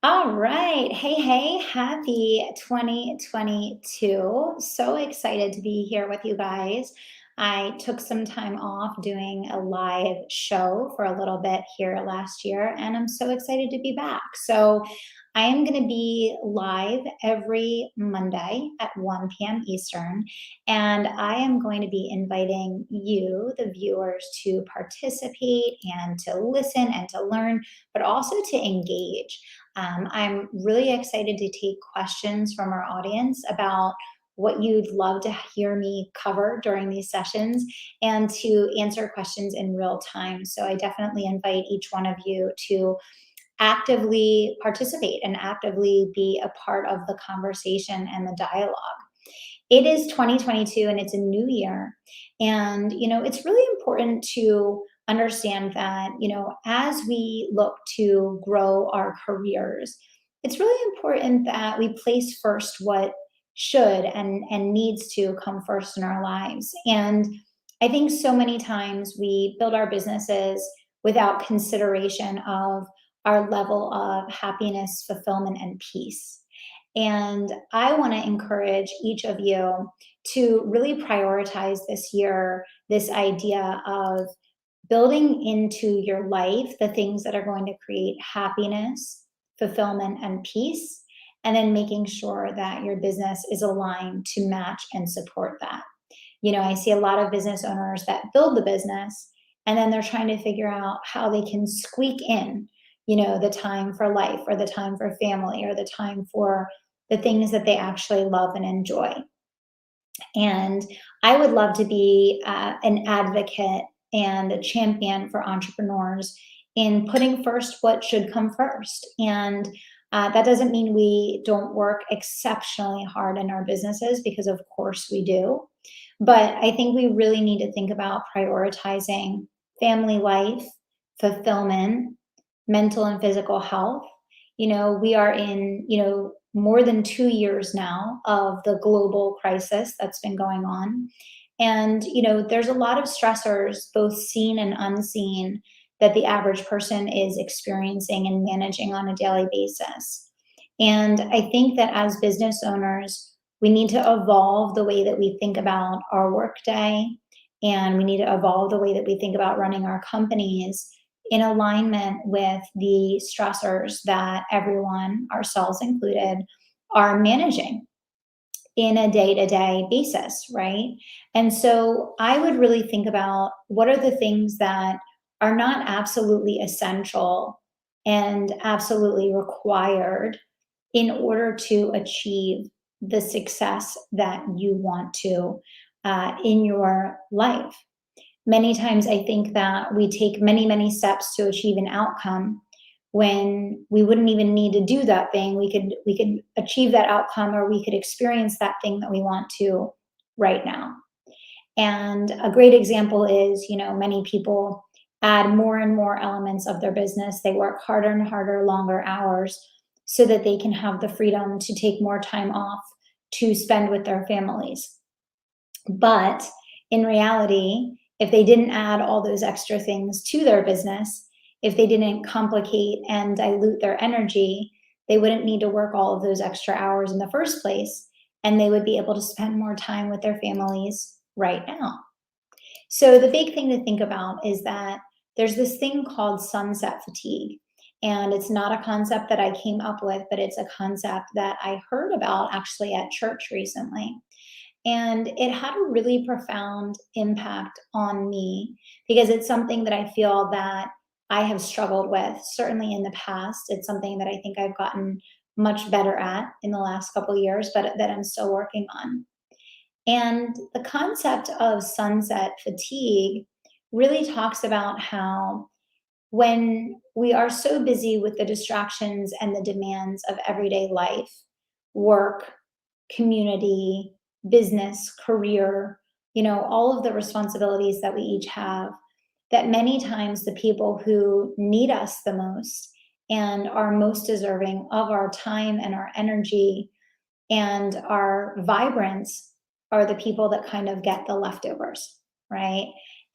All right. Hey, happy 2022. So excited to be here with you guys. I took some time off doing a live show for a little bit here last year, and I'm so excited to be back. So, I am going to be live every Monday at 1 p.m. Eastern, and I am going to be inviting you, the viewers, to participate and to listen and to learn, but also to engage. I'm really excited to take questions from our audience about what you'd love to hear me cover during these sessions and to answer questions in real time. So I definitely invite each one of you to actively participate and actively be a part of the conversation and the dialogue. It is 2022 and it's a new year. And, it's really important to understand that, as we look to grow our careers, it's really important that we place first what should and needs to come first in our lives. And I think so many times we build our businesses without consideration of our level of happiness, fulfillment, and peace. And I want to encourage each of you to really prioritize this year this idea of building into your life the things that are going to create happiness, fulfillment, and peace, and then making sure that your business is aligned to match and support that. I see a lot of business owners that build the business and then they're trying to figure out how they can squeak in, the time for life or the time for family or the time for the things that they actually love and enjoy. And I would love to be an advocate and a champion for entrepreneurs in putting first what should come first. And that doesn't mean we don't work exceptionally hard in our businesses, because of course we do. But I think we really need to think about prioritizing family life, fulfillment, mental and physical health. We are in, more than 2 years now of the global crisis that's been going on. And, there's a lot of stressors, both seen and unseen, that the average person is experiencing and managing on a daily basis. And I think that as business owners, we need to evolve the way that we think about our workday, and we need to evolve the way that we think about running our companies in alignment with the stressors that everyone, ourselves included, are managing in a day to day basis, right? And so I would really think about what are the things that are not absolutely essential and absolutely required in order to achieve the success that you want to in your life. Many times I think that we take many, many steps to achieve an outcome when we wouldn't even need to do that thing. We could achieve that outcome, or we could experience that thing that we want to right now. And a great example is, many people add more and more elements of their business. They work harder and harder, longer hours, so that they can have the freedom to take more time off to spend with their families. But in reality, if they didn't add all those extra things to their business, if they didn't complicate and dilute their energy, they wouldn't need to work all of those extra hours in the first place, and they would be able to spend more time with their families right now. So, the big thing to think about is that there's this thing called sunset fatigue. And it's not a concept that I came up with, but it's a concept that I heard about actually at church recently. And it had a really profound impact on me, because it's something that I feel that I have struggled with, certainly in the past. It's something that I think I've gotten much better at in the last couple of years, but that I'm still working on. And the concept of sunset fatigue really talks about how when we are so busy with the distractions and the demands of everyday life, work, community, business, career, all of the responsibilities that we each have, that many times the people who need us the most and are most deserving of our time and our energy and our vibrance are the people that kind of get the leftovers, right?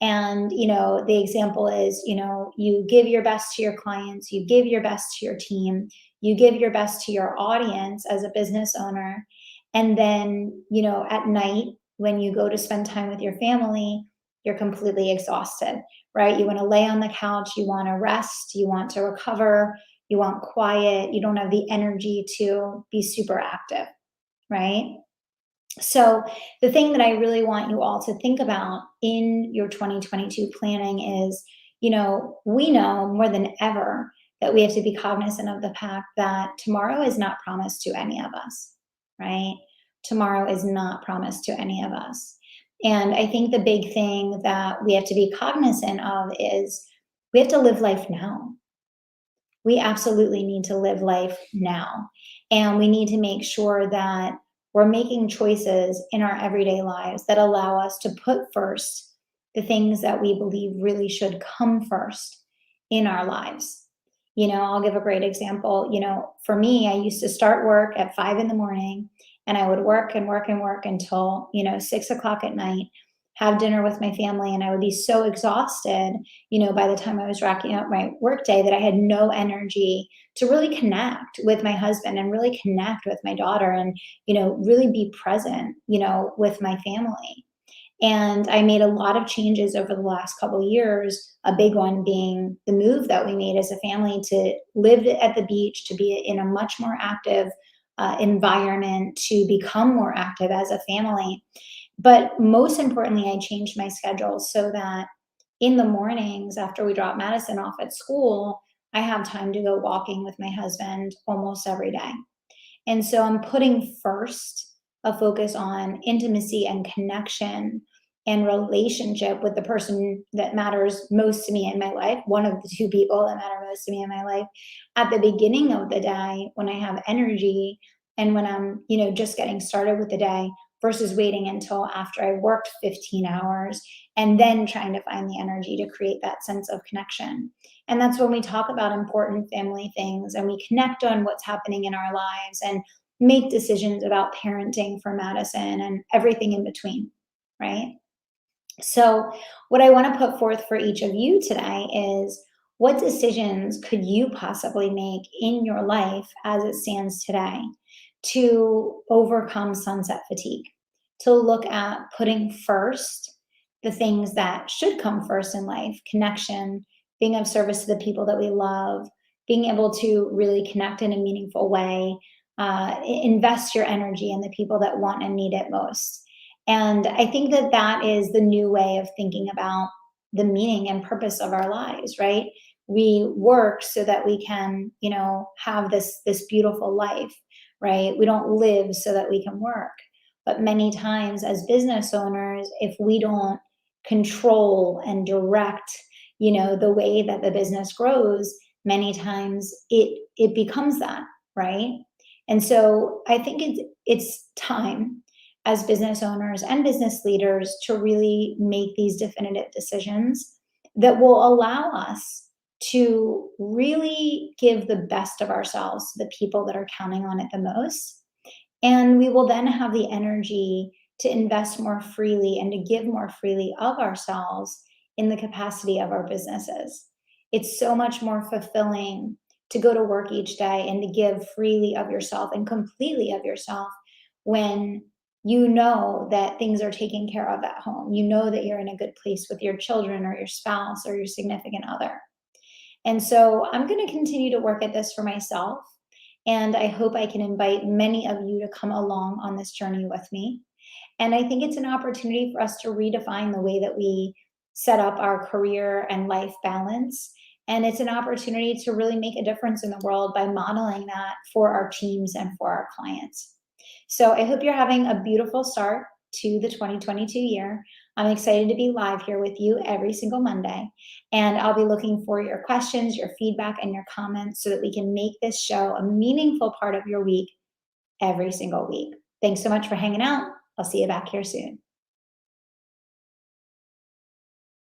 And, the example is, you give your best to your clients, you give your best to your team, you give your best to your audience as a business owner, and then, at night when you go to spend time with your family, you're completely exhausted, right? You want to lay on the couch, you want to rest, you want to recover, you want quiet, you don't have the energy to be super active, right? So, the thing that I really want you all to think about in your 2022 planning is, we know more than ever that we have to be cognizant of the fact that tomorrow is not promised to any of us, right? Tomorrow is not promised to any of us. And I think the big thing that we have to be cognizant of is we have to live life now. We absolutely need to live life now. And we need to make sure that we're making choices in our everyday lives that allow us to put first the things that we believe really should come first in our lives. I'll give a great example. For me, I used to start work at 5 in the morning, and I would work and work and work until, 6 o'clock at night, have dinner with my family, and I would be so exhausted, by the time I was wrapping up my workday, that I had no energy to really connect with my husband and really connect with my daughter and, really be present, with my family. And I made a lot of changes over the last couple of years, a big one being the move that we made as a family to live at the beach, to be in a much more active environment, to become more active as a family. But most importantly, I changed my schedule so that in the mornings after we drop Madison off at school, I have time to go walking with my husband almost every day. And so I'm putting first a focus on intimacy and connection and relationship with the person that matters most to me in my life, one of the two people that matter most to me in my life, at the beginning of the day when I have energy and when I'm, just getting started with the day, versus waiting until after I worked 15 hours and then trying to find the energy to create that sense of connection. And that's when we talk about important family things and we connect on what's happening in our lives and make decisions about parenting for Madison and everything in between, right? So, what I want to put forth for each of you today is, what decisions could you possibly make in your life as it stands today to overcome sunset fatigue? To look at putting first the things that should come first in life: connection, being of service to the people that we love, being able to really connect in a meaningful way, invest your energy in the people that want and need it most. And I think that that is the new way of thinking about the meaning and purpose of our lives, right? We work so that we can, have this beautiful life, right? We don't live so that we can work. But many times as business owners, if we don't control and direct, the way that the business grows, many times it becomes that, right? And so I think it's time as business owners and business leaders to really make these definitive decisions that will allow us to really give the best of ourselves to the people that are counting on it the most. And we will then have the energy to invest more freely and to give more freely of ourselves in the capacity of our businesses. It's so much more fulfilling to go to work each day and to give freely of yourself and completely of yourself when you know that things are taken care of at home. You know that you're in a good place with your children or your spouse or your significant other. And so I'm going to continue to work at this for myself. And I hope I can invite many of you to come along on this journey with me. And I think it's an opportunity for us to redefine the way that we set up our career and life balance. And it's an opportunity to really make a difference in the world by modeling that for our teams and for our clients. So I hope you're having a beautiful start to the 2022 year. I'm excited to be live here with you every single Monday. And I'll be looking for your questions, your feedback, and your comments so that we can make this show a meaningful part of your week every single week. Thanks so much for hanging out. I'll see you back here soon.